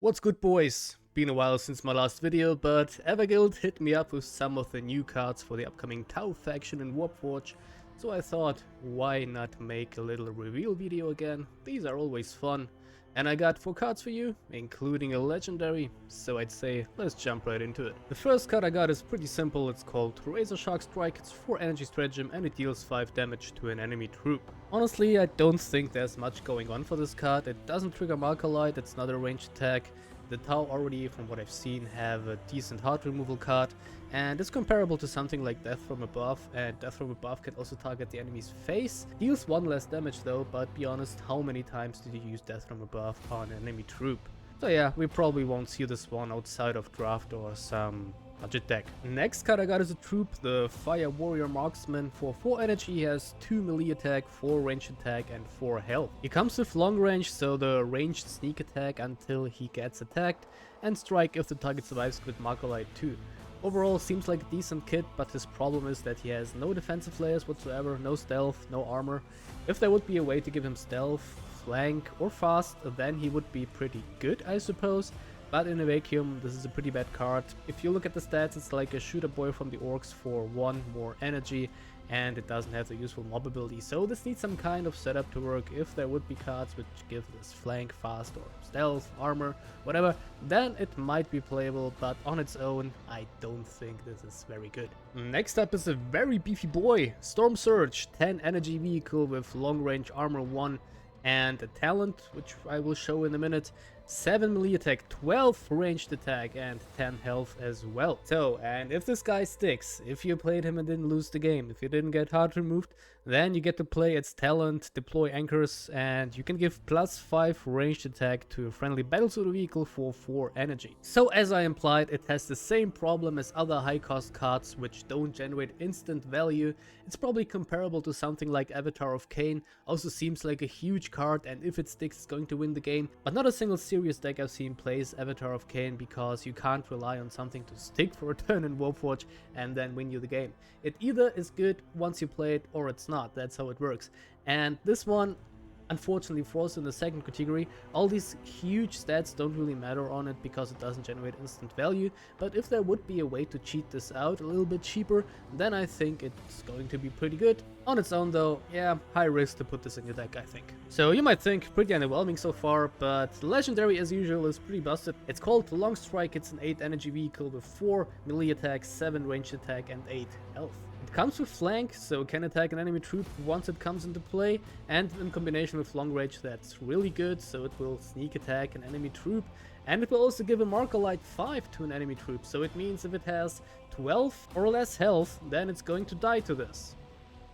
What's good, boys? Been a while since my last video, but Everguild hit me up with some of the new cards for the upcoming Tau faction in Warpforge, so I thought, why not make a little reveal video again? These are always fun. And I got 4 cards for you, including a legendary, so I'd say let's jump right into it. The first card I got is pretty simple. It's called Razor Shark Strike. It's 4 energy stratagem and it deals 5 damage to an enemy troop. Honestly, I don't think there's much going on for this card. It doesn't trigger Marker Light, it's not a ranged attack. The Tau already, from what I've seen, have a decent heart removal card, and it's comparable to something like Death from Above, and Death from Above can also target the enemy's face. Deals 1 less damage though, but be honest, how many times did you use Death from Above on an enemy troop? So yeah, we probably won't see this one outside of draft or some budget deck. Next card I got is a troop, the Fire Warrior Marksman. For 4 energy, he has 2 melee attack, 4 ranged attack and 4 health. He comes with long range, so the ranged sneak attack until he gets attacked, and strike if the target survives with Marker Light 2. Overall, seems like a decent kit, but his problem is that he has no defensive layers whatsoever, no stealth, no armor. If there would be a way to give him stealth, flank or fast, then he would be pretty good, I suppose. But in a vacuum, this is a pretty bad card. If you look at the stats, it's like a shooter boy from the orcs for 1 more energy, and it doesn't have the useful mob ability. So this needs some kind of setup to work. If there would be cards which give this flank, fast or stealth, armor, whatever, then it might be playable, but on its own, I don't think this is very good. Next up is a very beefy boy, Storm Surge, 10 energy vehicle with long range armor 1 and a talent, which I will show in a minute. 7 melee attack, 12 ranged attack and 10 health as well. So, and if this guy sticks, if you played him and didn't lose the game, if you didn't get heart removed, then you get to play its talent, deploy anchors, and you can give +5 ranged attack to a friendly battlesuit vehicle for 4 energy. So as I implied, it has the same problem as other high cost cards which don't generate instant value. It's probably comparable to something like Avatar of Khaine. Also seems like a huge card, and if it sticks, it's going to win the game. But not a single serious deck I've seen plays Avatar of Khaine, because you can't rely on something to stick for a turn in Warpforge and then win you the game. It either is good once you play it or it's not. That's how it works. And this one unfortunately falls in the second category. All these huge stats don't really matter on it because it doesn't generate instant value, but if there would be a way to cheat this out a little bit cheaper, then I think it's going to be pretty good. On its own though, yeah, high risk to put this in your deck, I think. So you might think pretty underwhelming so far, but legendary as usual is pretty busted. It's called Long Strike. It's an 8 energy vehicle with 4 melee attack, 7 ranged attack and 8 health. It comes with flank, so can attack an enemy troop once it comes into play, and in combination with long range, that's really good, so it will sneak attack an enemy troop, and it will also give a Marker Light 5 to an enemy troop, so it means if it has 12 or less health, then it's going to die to this.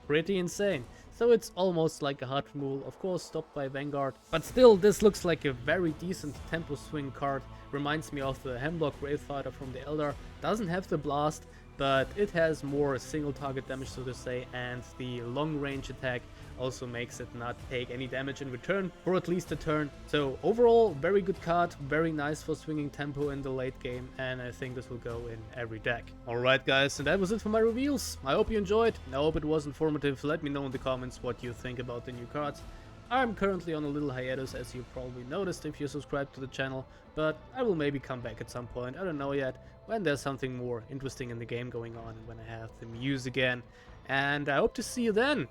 Pretty insane. So it's almost like a heart removal, of course stopped by Vanguard, but still this looks like a very decent tempo swing card. Reminds me of the Hemlock Wraithfighter from the Eldar. Doesn't have the blast, but it has more single target damage, so to say, and the long range attack also makes it not take any damage in return for at least a turn. So overall, very good card, very nice for swinging tempo in the late game, and I think this will go in every deck. Alright guys, and that was it for my reveals. I hope you enjoyed, I hope it was informative. Let me know in the comments what you think about the new cards. I'm currently on a little hiatus, as you probably noticed if you subscribe to the channel, but I will maybe come back at some point, I don't know yet, when there's something more interesting in the game going on and when I have the muse again. And I hope to see you then,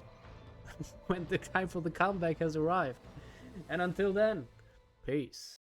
when the time for the comeback has arrived. And until then, peace.